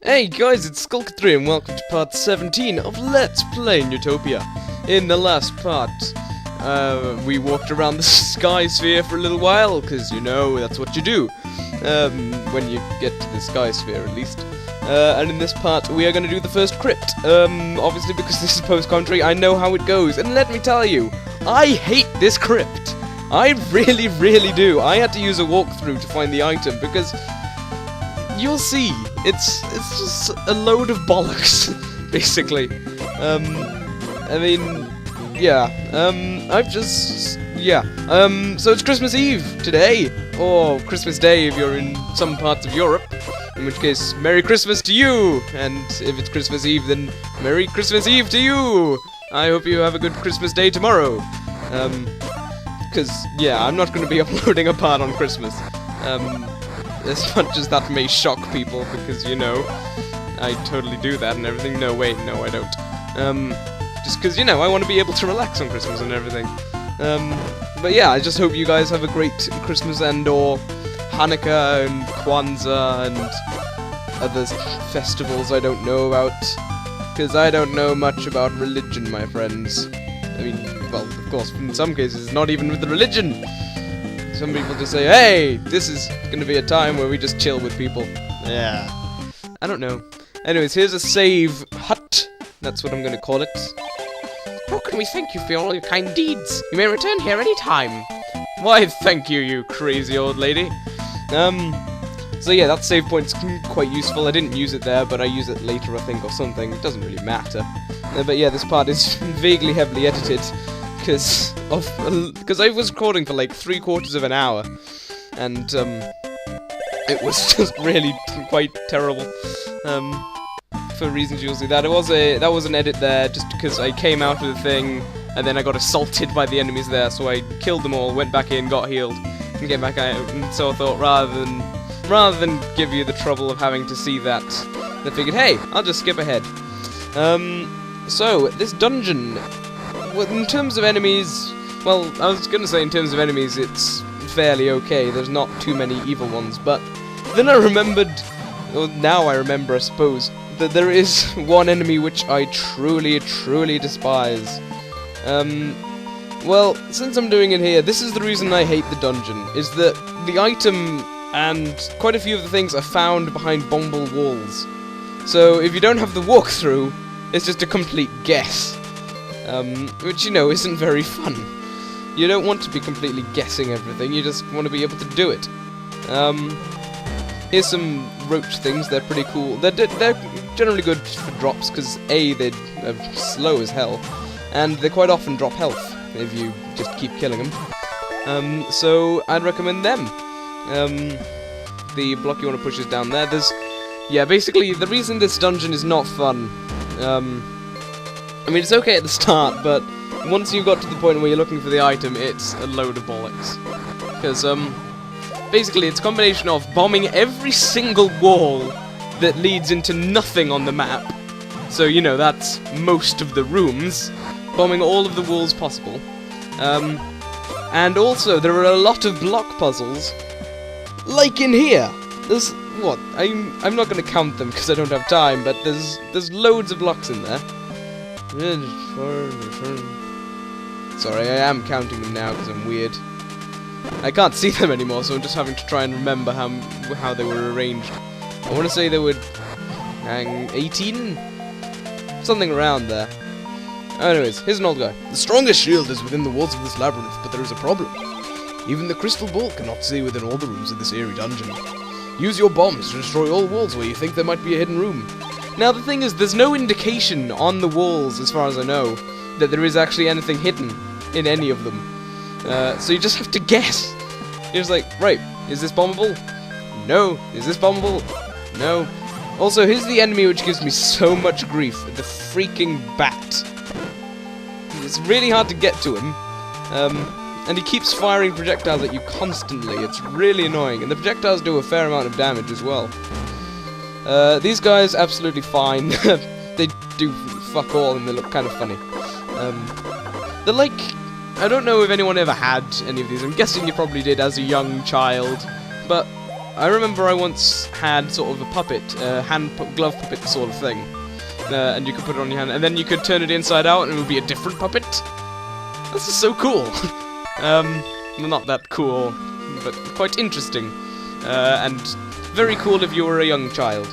Hey guys, it's Skulk3 and welcome to part 17 of Let's Play Neutopia. In the last part, we walked around the sky sphere for a little while, because you know, that's what you do. When you get to the sky sphere at least. And in this part, we are going to do the first crypt. Obviously because this is post-commentary, I know how it goes. And let me tell you, I hate this crypt. I really, really do. I had to use a walkthrough to find the item, because you'll see, it's just a load of bollocks, basically. I mean, yeah, so it's Christmas Eve today, or Christmas Day if you're in some parts of Europe, in which case, Merry Christmas to you, and if it's Christmas Eve, then Merry Christmas Eve to you! I hope you have a good Christmas Day tomorrow, because, yeah, I'm not going to be uploading a part on Christmas, as much as that may shock people, because, you know, I totally do that and everything. No, wait, no, I don't. Just because, you know, I want to be able to relax on Christmas and everything. But yeah, I just hope you guys have a great Christmas and/or Hanukkah and Kwanzaa and other festivals I don't know about. Because I don't know much about religion, my friends. I mean, well, of course, in some cases, it's not even with the religion. Some people just say, hey, this is going to be a time where we just chill with people. Yeah. I don't know. Anyways, here's a save hut. That's what I'm going to call it. How can we thank you for all your kind deeds? You may return here any time. Why, thank you, you crazy old lady. So yeah, that save point's quite useful. I didn't use it there, but I use it later, I think, or something. It doesn't really matter. But yeah, this part is vaguely heavily edited. Because I was recording for like 3/4 of an hour, and it was just really quite terrible. For reasons you'll see, that was an edit there, just because I came out of the thing, and then I got assaulted by the enemies there, so I killed them all, went back in, got healed, and came back out. And so I thought, rather than give you the trouble of having to see that, I figured, hey, I'll just skip ahead. So this dungeon. Well, in terms of enemies, well, I was going to say in terms of enemies, it's fairly okay. There's not too many evil ones, but then I remembered, or now I remember, I suppose, that there is one enemy which I truly, truly despise. Well, since I'm doing it here, this is the reason I hate the dungeon, is that the item and quite a few of the things are found behind bumble walls. So if you don't have the walkthrough, it's just a complete guess. Which, you know, isn't very fun. You don't want to be completely guessing everything, you just want to be able to do it. Here's some roach things, they're pretty cool. They're generally good for drops, because A, they're slow as hell, and they quite often drop health, if you just keep killing them. So, I'd recommend them. The block you want to push is down there. Yeah, basically, the reason this dungeon is not fun, I mean, it's okay at the start, but once you got to the point where you're looking for the item, it's a load of bollocks. Because, basically, it's a combination of bombing every single wall that leads into nothing on the map. So, you know, that's most of the rooms. Bombing all of the walls possible. And also, there are a lot of block puzzles. Like in here. There's, what, I'm not going to count them because I don't have time, but there's loads of blocks in there. Sorry, I am counting them now because I'm weird. I can't see them anymore, so I'm just having to try and remember how they were arranged. I want to say they were 18? Something around there. Anyways, here's an old guy. The strongest shield is within the walls of this labyrinth, but there is a problem. Even the crystal ball cannot see within all the rooms of this eerie dungeon. Use your bombs to destroy all walls where you think there might be a hidden room. Now, the thing is, there's no indication on the walls, as far as I know, that there is actually anything hidden in any of them. So you just have to guess. You're just like, right, is this bombable? No. Is this bombable? No. Also, here's the enemy which gives me so much grief. The freaking bat. It's really hard to get to him. And he keeps firing projectiles at you constantly. It's really annoying. And the projectiles do a fair amount of damage as well. These guys, absolutely fine. They do fuck all and they look kind of funny. They're like, I don't know if anyone ever had any of these. I'm guessing you probably did as a young child. But I remember I once had sort of a puppet, glove puppet sort of thing, and you could put it on your hand, and then you could turn it inside out, and it would be a different puppet. This is so cool. Not that cool, but quite interesting, and very cool if you were a young child.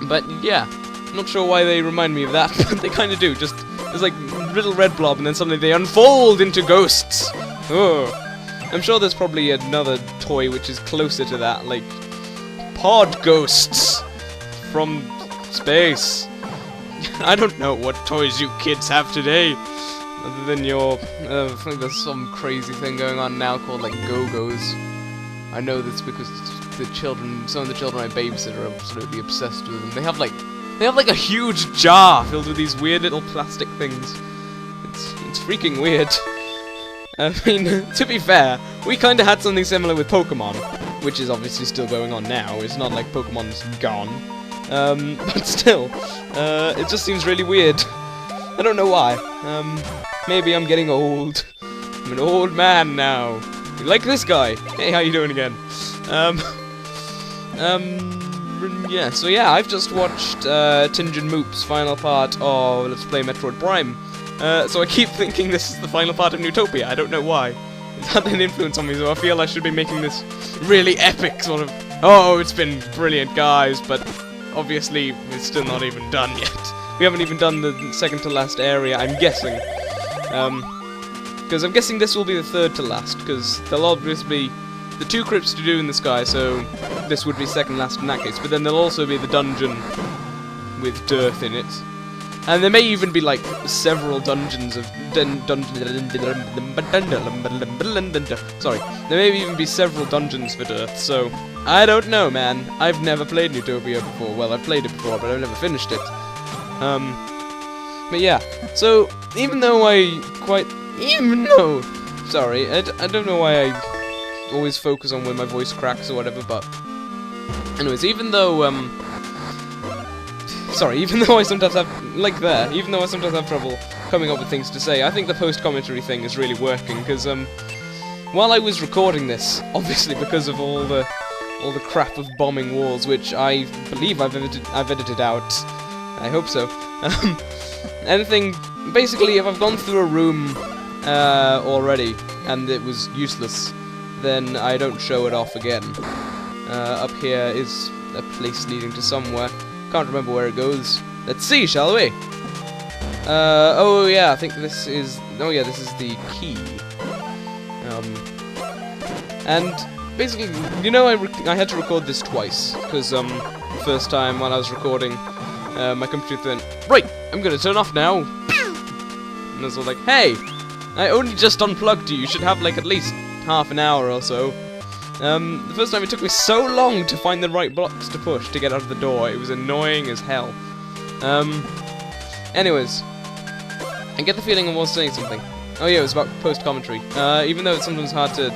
But yeah, not sure why they remind me of that, but they kind of do. Just there's like little red blob, and then suddenly they unfold into ghosts. Oh, I'm sure there's probably another toy which is closer to that, like pod ghosts from space. I don't know what toys you kids have today, other than your. I think there's some crazy thing going on now called like Go-Go's. I know this because some of the children I babysit are absolutely obsessed with them. They have like a huge jar filled with these weird little plastic things. It's freaking weird. I mean, to be fair, we kind of had something similar with Pokemon, which is obviously still going on now. It's not like Pokemon's gone. But still, it just seems really weird. I don't know why. Maybe I'm getting old. I'm an old man now. Like this guy. Hey, how you doing again? Yeah, so yeah, I've just watched Tinge and Moop's final part of Let's Play Metroid Prime. So I keep thinking this is the final part of Neutopia. I don't know why. It's had an influence on me, so I feel I should be making this really epic sort of... Oh, it's been brilliant, guys, but obviously we're still not even done yet. We haven't even done the second to last area, I'm guessing. Because I'm guessing this will be the third to last, because there'll obviously be the 2 crypts to do in the sky, so this would be second last in that case. But then there'll also be the dungeon with Dearth in it. And there may even be, like, several dungeons of... Sorry. There may even be several dungeons for Dearth, so... I don't know, man. I've never played Neutopia before. Well, I've played it before, but I've never finished it. But yeah. So, even though Sorry, I don't know why I always focus on when my voice cracks or whatever, but... Anyways, even though I sometimes have trouble coming up with things to say, I think the post-commentary thing is really working, because, while I was recording this, obviously because of all the crap of bombing walls, which I believe I've edited out, I hope so, basically, if I've gone through a room, already, and it was useless, then I don't show it off again. Up here is a place leading to somewhere. Can't remember where it goes. Let's see, shall we? Oh yeah, I think this is... Oh yeah, this is the key. And basically, you know, I had to record this twice, because, the first time while I was recording, my computer went, right, I'm gonna turn off now. And I was all like, hey, I only just unplugged you should have, like, at least half an hour or so. The first time it took me so long to find the right blocks to push to get out of the door. It was annoying as hell. Anyways, I get the feeling I was saying something. Oh yeah, it was about post-commentary. Even though it's sometimes hard to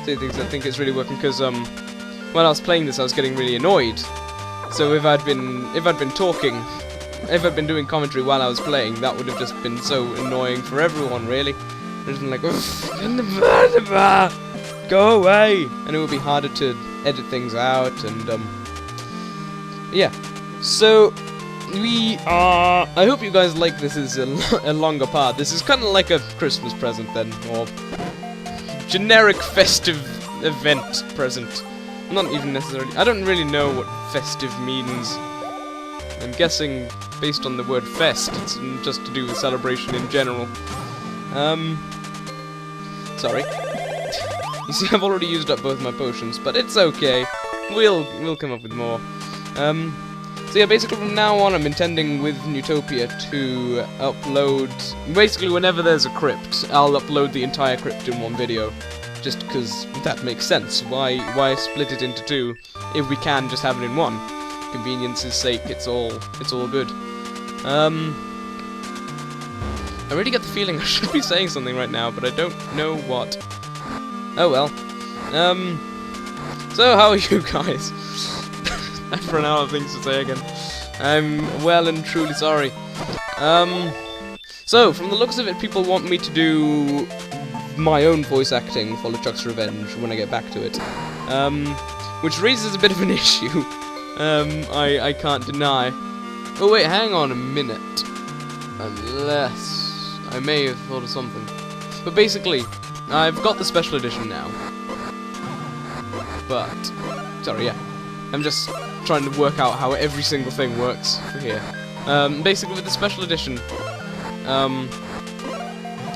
say things, I think it's really working because, when I was playing this I was getting really annoyed. So if I'd been doing commentary while I was playing, that would have just been so annoying for everyone, really. I'd just been like, go away! And it would be harder to edit things out, and, yeah. So, I hope you guys like this as a longer part. This is kind of like a Christmas present, then, or generic festive event present. Not even necessarily... I don't really know what festive means. I'm guessing, based on the word fest, it's just to do with celebration in general. Sorry. You see, I've already used up both my potions, but it's okay. We'll come up with more. So yeah, basically from now on I'm intending with Neutopia to upload... Basically whenever there's a crypt, I'll upload the entire crypt in one video. Just because that makes sense. Why split it into two if we can just have it in one? Convenience's sake, it's all good. I really get the feeling I should be saying something right now, but I don't know what. Oh well. So how are you guys? I've run out of things to say again. I'm well and truly sorry. So, from the looks of it, people want me to do my own voice acting for LeChuck's Revenge when I get back to it. which raises a bit of an issue. I can't deny. Oh wait, hang on a minute. Unless I may have thought of something. But basically, I've got the special edition now. But sorry, yeah. I'm just trying to work out how every single thing works for here. Basically, with the special edition,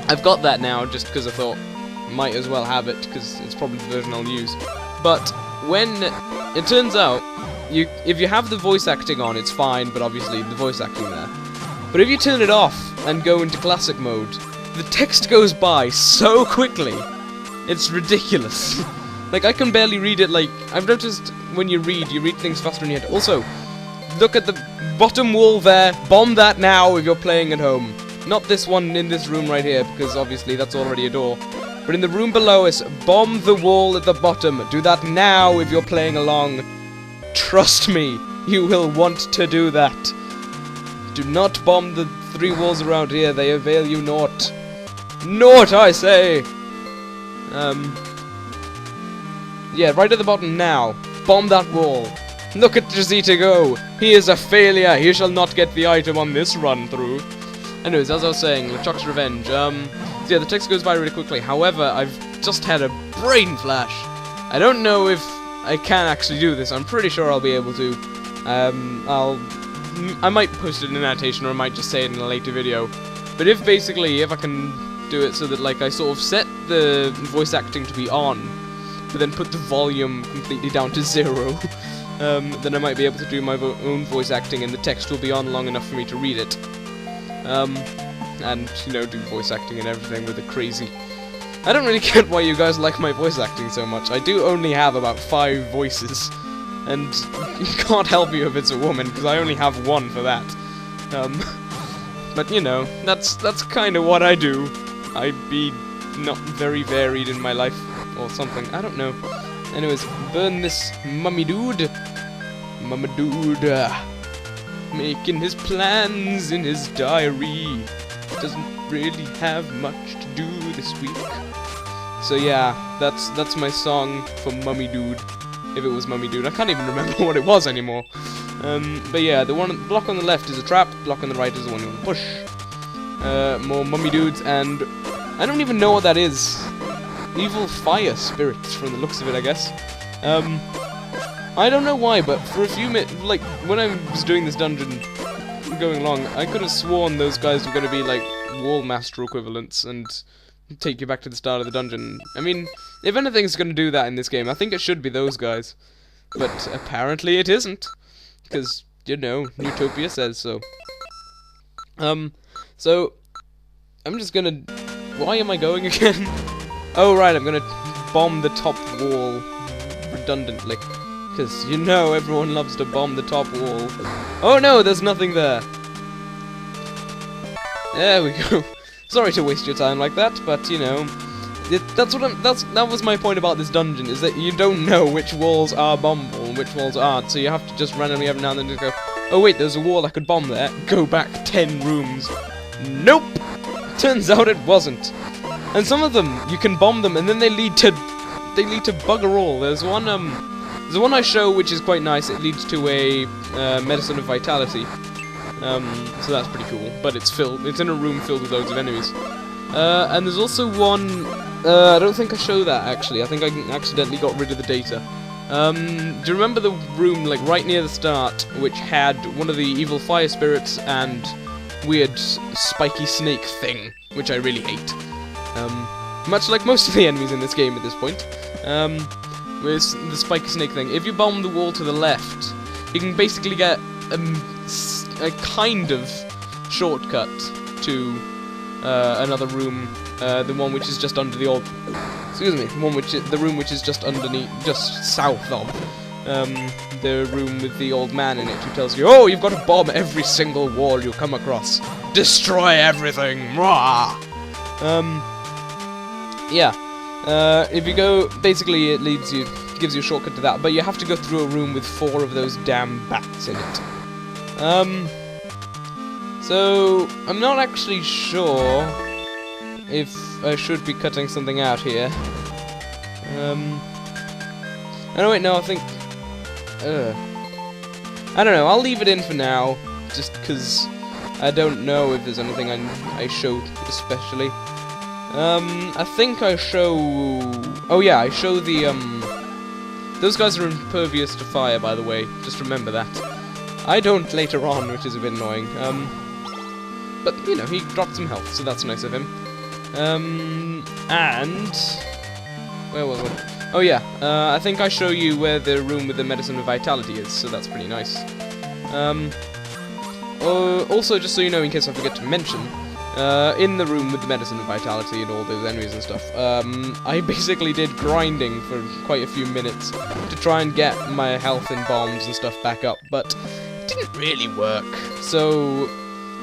I've got that now just because I thought might as well have it because it's probably the version I'll use. But when it turns out, if you have the voice acting on, it's fine, but obviously the voice acting there. But if you turn it off and go into classic mode, the text goes by so quickly, it's ridiculous. Like, I can barely read it. Like, I've noticed when you read things faster in your head. Also, look at the bottom wall there. Bomb that now if you're playing at home. Not this one in this room right here, because obviously that's already a door. But in the room below us, bomb the wall at the bottom. Do that now if you're playing along. Trust me, you will want to do that. Do not bomb the 3 walls around here. They avail you naught. Naught, I say! Yeah, right at the bottom now. Bomb that wall. Look at Jazita go. He is a failure. He shall not get the item on this run through. Anyways, as I was saying, LeChuck's Revenge. So yeah, the text goes by really quickly. However, I've just had a brain flash. I don't know if I can actually do this. I'm pretty sure I'll be able to. I might post it in an annotation, or I might just say it in a later video. But if I can do it so that, like, I sort of set the voice acting to be on, but then put the volume completely down to 0, then I might be able to do my own voice acting, and the text will be on long enough for me to read it. And, you know, do voice acting and everything with it crazy. I don't really get why you guys like my voice acting so much. I do only have about 5 voices, and you can't help you if it's a woman, because I only have 1 for that. But, you know, that's kind of what I do. I'd be not very varied in my life, or something. I don't know. Anyways, burn this mummy dude. Mummy dude. Making his plans in his diary. Doesn't really have much to do this week. So yeah, that's my song for Mummy Dude. If it was Mummy Dude, I can't even remember what it was anymore. But yeah, the block on the left is a trap. The block on the right is the one you want to push. More Mummy Dudes, and I don't even know what that is. Evil fire spirits, from the looks of it, I guess. I don't know why, but for a few minutes, like, when I was doing this dungeon, going along, I could have sworn those guys were going to be, like, Wall Master equivalents, and take you back to the start of the dungeon. I mean, if anything's going to do that in this game, I think it should be those guys. But apparently it isn't. Because, you know, Neutopia says so. So, I'm just gonna... Why am I going again? Oh, right, I'm gonna bomb the top wall redundantly. Because, you know, everyone loves to bomb the top wall. Oh no, there's nothing there. There we go. Sorry to waste your time like that, but, you know... that was my point about this dungeon, is that you don't know which walls are bombable and which walls aren't, so you have to just randomly every now and then just go, oh wait, there's a wall I could bomb there, go back 10 rooms. Nope! Turns out it wasn't. And some of them, you can bomb them and then they lead to bugger all. There's one I show which is quite nice. It leads to a medicine of vitality. So that's pretty cool, but it's in a room filled with loads of enemies. And there's also one, I don't think I show that actually, I think I accidentally got rid of the data. Do you remember the room, like, right near the start, which had one of the evil fire spirits and weird spiky snake thing, which I really hate. Much like most of the enemies in this game at this point. With the spiky snake thing, if you bomb the wall to the left, you can basically get a kind of shortcut to another room, the one which is just under the old... Excuse me, the room which is just underneath, just south of the room with the old man in it, who tells you, oh, you've got to bomb every single wall you come across. Destroy everything! Mwah! Yeah. If you go, basically it gives you a shortcut to that, but you have to go through a room with 4 of those damn bats in it. So, I'm not actually sure if I should be cutting something out here. Oh wait, no, I think... I don't know, I'll leave it in for now, just because I don't know if there's anything I showed especially. I think I show... Oh yeah, I show the, Those guys are impervious to fire, by the way, just remember that. I don't later on, which is a bit annoying. But, you know, he dropped some health, so that's nice of him. And... Where was it? Oh yeah, I think I show you where the room with the medicine of vitality is, so that's pretty nice. Also, just so you know, in case I forget to mention, in the room with the medicine of vitality and all those enemies and stuff, I basically did grinding for quite a few minutes to try and get my health and bombs and stuff back up, but it didn't really work. So,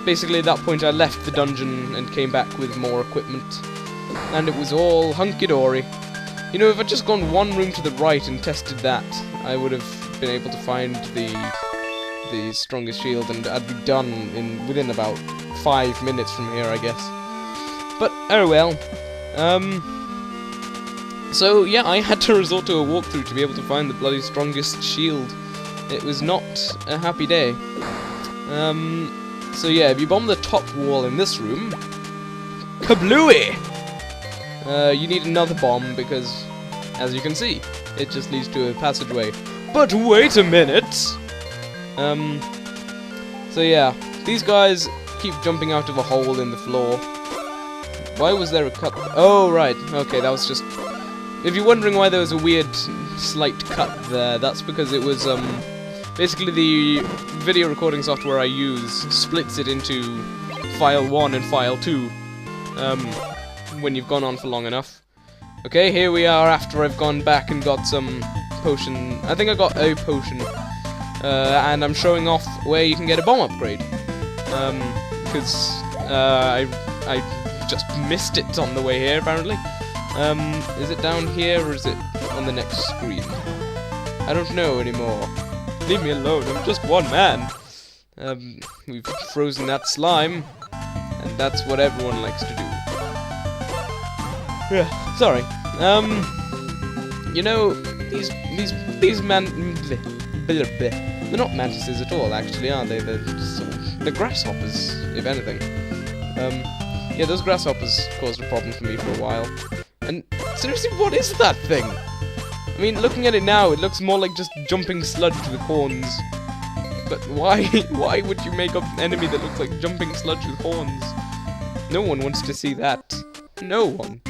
basically at that point I left the dungeon and came back with more equipment, and it was all hunky-dory. You know, if I'd just gone one room to the right and tested that, I would have been able to find the strongest shield, and I'd be done within about 5 minutes from here, I guess. But, oh well. So, yeah, I had to resort to a walkthrough to be able to find the bloody strongest shield. It was not a happy day. So yeah, if you bomb the top wall in this room... Kablooey! You need another bomb because, as you can see, it just leads to a passageway. But wait a minute! So yeah, these guys keep jumping out of a hole in the floor. Why was there a cut? Oh, right. Okay, that was just... If you're wondering why there was a weird, slight cut there, that's because it was, basically the video recording software I use splits it into file 1 and file 2, when you've gone on for long enough. Okay, here we are after I've gone back and got some potion. I think I got a potion. And I'm showing off where you can get a bomb upgrade. Because I just missed it on the way here, apparently. Is it down here or is it on the next screen? I don't know anymore. Leave me alone, I'm just one man. We've frozen that slime, and that's what everyone likes to do. Yeah, sorry. You know, these they're not mantises at all, actually, are they? They're grasshoppers, if anything. Yeah, those grasshoppers caused a problem for me for a while. And seriously, what is that thing? I mean, looking at it now, it looks more like just jumping sludge with horns. But why? Why would you make up an enemy that looks like jumping sludge with horns? No one wants to see that. No one.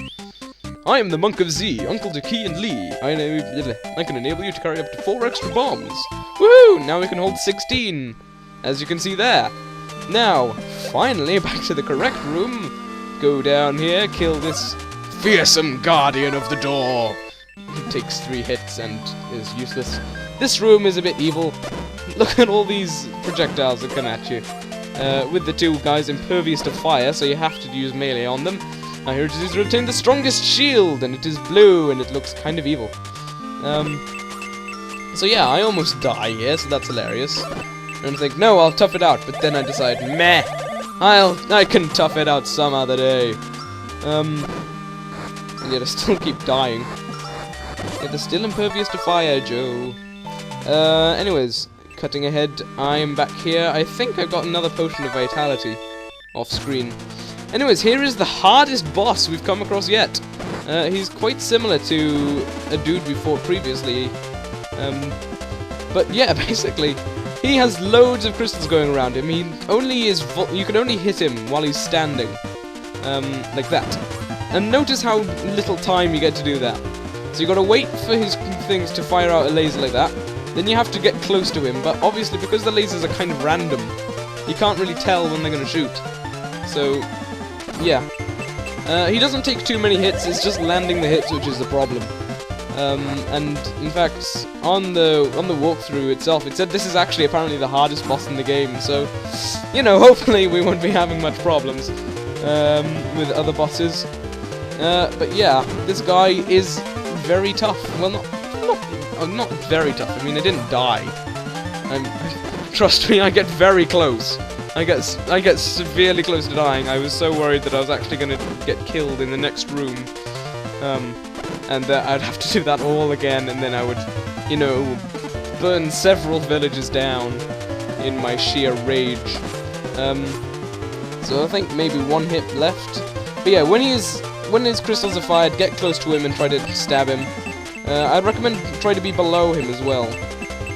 I am the Monk of Z, Uncle to Key and Lee. I can enable you to carry up to 4 extra bombs. Woohoo! Now we can hold 16, as you can see there. Now, finally, back to the correct room. Go down here, kill this fearsome guardian of the door. It takes 3 hits and is useless. This room is a bit evil. Look at all these projectiles that come at you. With the 2 guys impervious to fire, so you have to use melee on them. Now here it is to obtain the strongest shield, and it is blue, and it looks kind of evil. So yeah, I almost die here, so that's hilarious. And I think, no, I'll tough it out, but then I decide, meh, I can tough it out some other day. And yet I still keep dying. Yet they're still impervious to fire, Joe. Anyways, cutting ahead, I'm back here. I think I've got another potion of vitality off screen. Anyways, here is the hardest boss we've come across yet. He's quite similar to a dude we fought previously. But yeah, basically, he has loads of crystals going around him. He only is you can only hit him while he's standing, like that. And notice how little time you get to do that. So you gotta wait for his things to fire out a laser like that. Then you have to get close to him. But obviously, because the lasers are kind of random, you can't really tell when they're gonna shoot. So yeah, he doesn't take too many hits. It's just landing the hits which is the problem. And in fact, on the walkthrough itself, it said this is actually apparently the hardest boss in the game. So, you know, hopefully we won't be having much problems with other bosses. But yeah, this guy is very tough. Well, not very tough. I mean, I didn't die. Trust me, I get very close. I get severely close to dying. I was so worried that I was actually going to get killed in the next room. and I'd have to do that all again, and then I would, you know, burn several villages down in my sheer rage. So I think maybe one hit left. But yeah, when his crystals are fired, get close to him and try to stab him. I'd recommend try to be below him as well,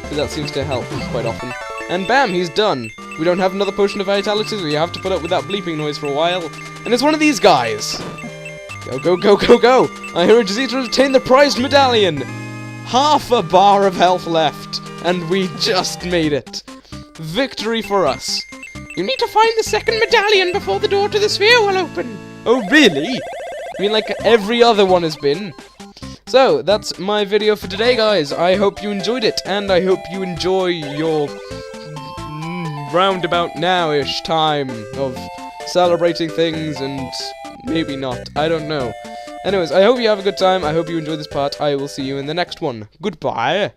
because that seems to help quite often. And bam, he's done. We don't have another potion of vitality, so we have to put up with that bleeping noise for a while. And it's one of these guys. Go, go, go, go, go! Our hero just needs to retain the prized medallion! Half a bar of health left, and we just made it. Victory for us. You need to find the second medallion before the door to the sphere will open. Oh, really? I mean, like every other one has been. So, that's my video for today, guys. I hope you enjoyed it, and I hope you enjoy your roundabout now-ish time of celebrating things, and maybe not. I don't know. Anyways, I hope you have a good time. I hope you enjoyed this part. I will see you in the next one. Goodbye.